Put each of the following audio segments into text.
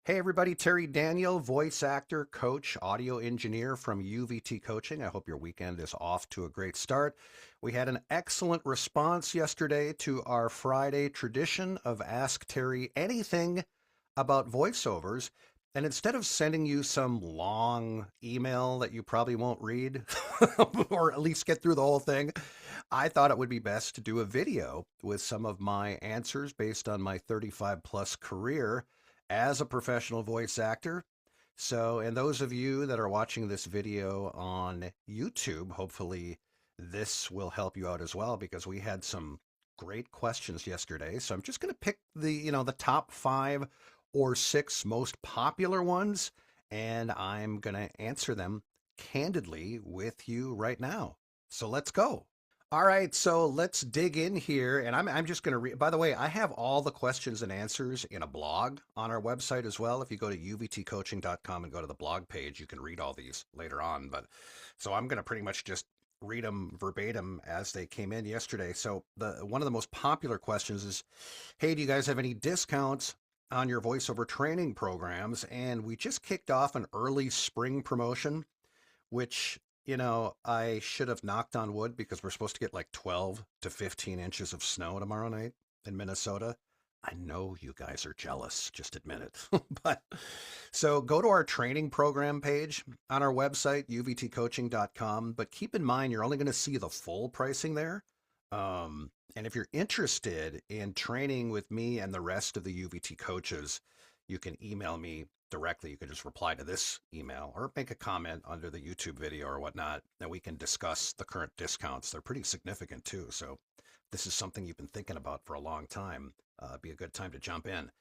Hey everybody, Terry Daniel, voice actor, coach, audio engineer from UVT Coaching. I hope your weekend is off to a great start. We had an excellent response yesterday to our Friday tradition of Ask Terry Anything about voiceovers. And instead of sending you some long email that you probably won't read, or at least get through the whole thing, I thought it would be best to do a video with some of my answers based on my 35 plus career as a professional voice actor. So, and those of you that are watching this video on YouTube, hopefully this will help you out as well because we had some great questions yesterday. So I'm just going to pick the top 5 or 6 most popular ones, and I'm going to answer them candidly with you right now. So let's go. All right, so let's dig in here. And I'm just going to read, by the way, I have all the questions and answers in a blog on our website as well. If you go to uvtcoaching.com and go to the blog page, you can read all these later on. But so I'm going to pretty much just read them verbatim as they came in yesterday. So one of the most popular questions is, hey, do you guys have any discounts on your voiceover training programs? And we just kicked off an early spring promotion, which I should have knocked on wood because we're supposed to get like 12 to 15 inches of snow tomorrow night in Minnesota. I know you guys are jealous, just admit it. But so go to our training program page on our website, uvtcoaching.com. But keep in mind, you're only going to see the full pricing there. And if you're interested in training with me and the rest of the UVT coaches, you can email me directly. You can just reply to this email or make a comment under the YouTube video or whatnot, and we can discuss the current discounts. They're pretty significant too. So this is something you've been thinking about for a long time. Be a good time to jump in.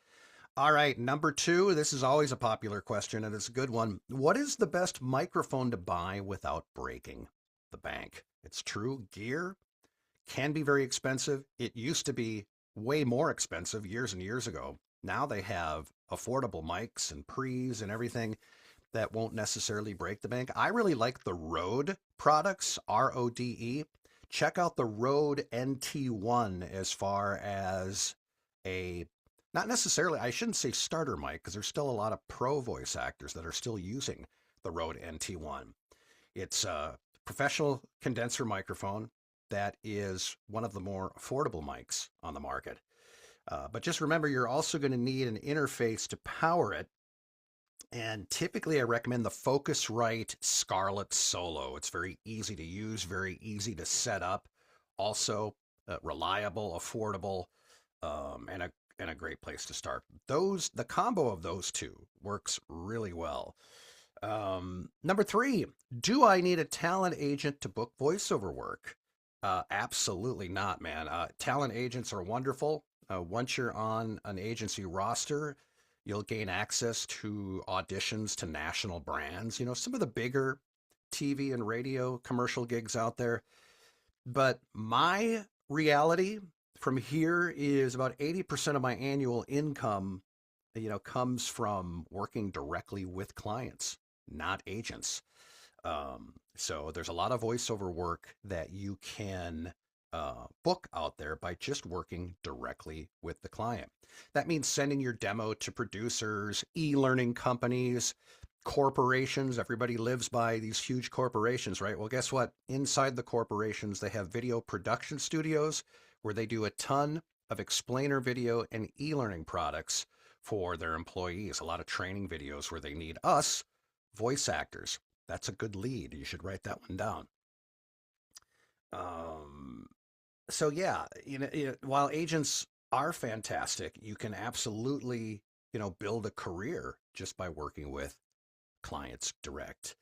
All right, number 2. This is always a popular question, and it's a good one. What is the best microphone to buy without breaking the bank? It's true. Gear can be very expensive. It used to be way more expensive years and years ago. Now they have affordable mics and pre's and everything that won't necessarily break the bank. I really like the Rode products, RODE. Check out the Rode NT1 as far as a, not necessarily, I shouldn't say starter mic because there's still a lot of pro voice actors that are still using the Rode NT1. It's a professional condenser microphone that is one of the more affordable mics on the market. But just remember, you're also going to need an interface to power it. And typically I recommend the Focusrite Scarlett Solo. It's very easy to use, very easy to set up. Also reliable, affordable, and a great place to start. The combo of those two works really well. Number 3, do I need a talent agent to book voiceover work? Absolutely not, man. Talent agents are wonderful. Once you're on an agency roster, you'll gain access to auditions to national brands, some of the bigger TV and radio commercial gigs out there. But my reality from here is about 80% of my annual income, comes from working directly with clients, not agents. So there's a lot of voiceover work that you can book out there by just working directly with the client. That means sending your demo to producers, e-learning companies, corporations. Everybody lives by these huge corporations, right? Well, guess what? Inside the corporations, they have video production studios where they do a ton of explainer video and e-learning products for their employees. A lot of training videos where they need us, voice actors. That's a good lead. You should write that one down. So yeah, while agents are fantastic, you can absolutely, build a career just by working with clients direct.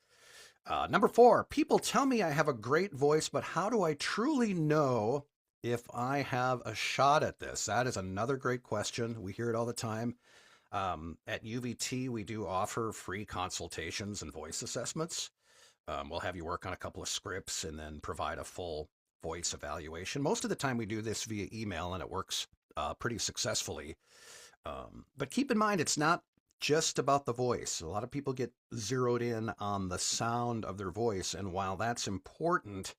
Number 4, people tell me I have a great voice, but how do I truly know if I have a shot at this? That is another great question. We hear it all the time. At UVT, we do offer free consultations and voice assessments. We'll have you work on a couple of scripts and then provide a full voice evaluation. Most of the time we do this via email and it works pretty successfully. But keep in mind, it's not just about the voice. A lot of people get zeroed in on the sound of their voice. And while that's important,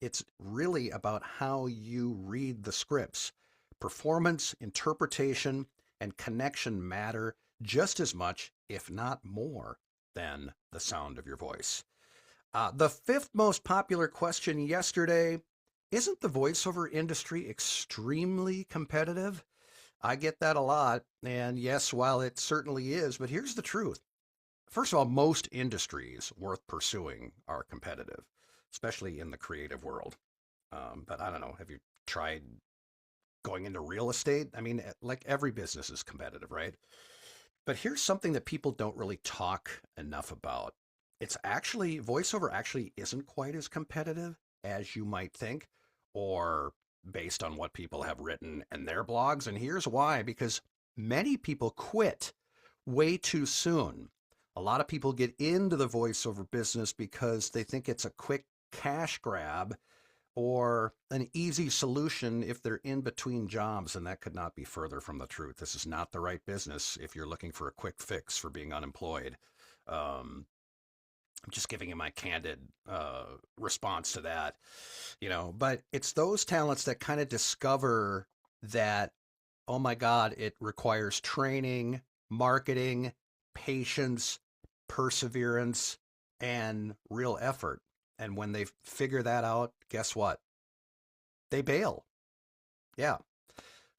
it's really about how you read the scripts. Performance, interpretation, and connection matter just as much, if not more, than the sound of your voice. The fifth most popular question yesterday: isn't the voiceover industry extremely competitive? I get that a lot. And yes, while it certainly is, but here's the truth. First of all, most industries worth pursuing are competitive, especially in the creative world. But I don't know. Have you tried going into real estate? I mean, like every business is competitive, right? But here's something that people don't really talk enough about. It's actually, voiceover actually isn't quite as competitive as you might think, or based on what people have written in their blogs. And here's why: because many people quit way too soon. A lot of people get into the voiceover business because they think it's a quick cash grab or an easy solution if they're in between jobs, and that could not be further from the truth. This is not the right business if you're looking for a quick fix for being unemployed. I'm just giving you my candid response to that, but it's those talents that kind of discover that, oh my God, it requires training, marketing, patience, perseverance, and real effort. And when they figure that out, guess what? They bail. Yeah.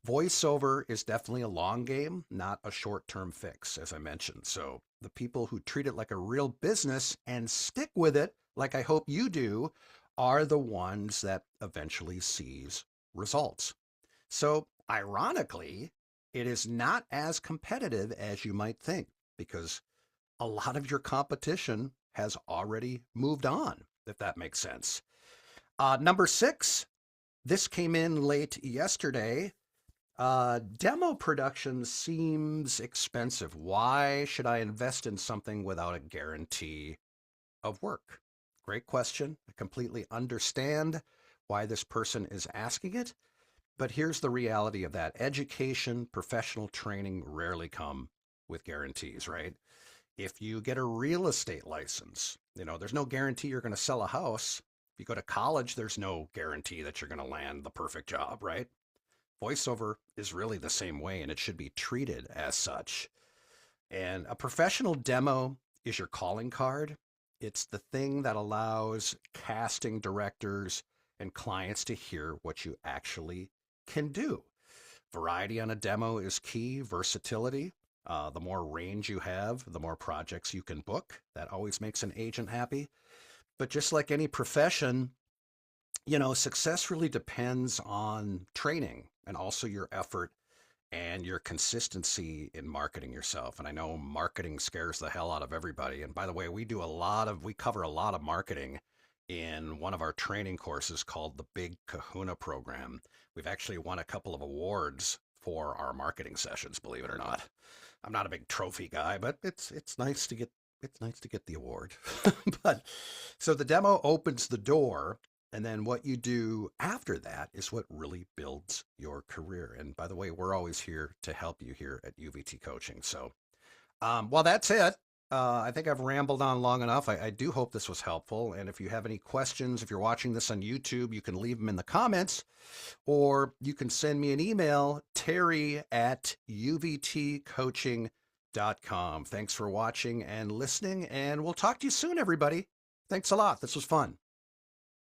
Voiceover is definitely a long game, not a short term fix, as I mentioned. So the people who treat it like a real business and stick with it, like I hope you do, are the ones that eventually sees results. So ironically, it is not as competitive as you might think, because a lot of your competition has already moved on, if that makes sense. Number 6, this came in late yesterday. Demo production seems expensive. Why should I invest in something without a guarantee of work? Great question. I completely understand why this person is asking it, but here's the reality of that. Education, professional training rarely come with guarantees, right? If you get a real estate license, there's no guarantee you're going to sell a house. If you go to college, there's no guarantee that you're going to land the perfect job, right? Voiceover is really the same way, and it should be treated as such. And a professional demo is your calling card. It's the thing that allows casting directors and clients to hear what you actually can do. Variety on a demo is key, versatility. The more range you have, the more projects you can book. That always makes an agent happy. But just like any profession, success really depends on training and also your effort and your consistency in marketing yourself. And I know marketing scares the hell out of everybody. And by the way, we cover a lot of marketing in one of our training courses called the Big Kahuna Program. We've actually won a couple of awards for our marketing sessions, believe it or not. I'm not a big trophy guy, but it's nice to get the award. But so the demo opens the door, and then what you do after that is what really builds your career. And by the way, we're always here to help you here at UVT Coaching. So, well, that's it. I think I've rambled on long enough. I do hope this was helpful. And if you have any questions, if you're watching this on YouTube, you can leave them in the comments, or you can send me an email, terry@uvtcoaching.com. Thanks for watching and listening, and we'll talk to you soon, everybody. Thanks a lot. This was fun.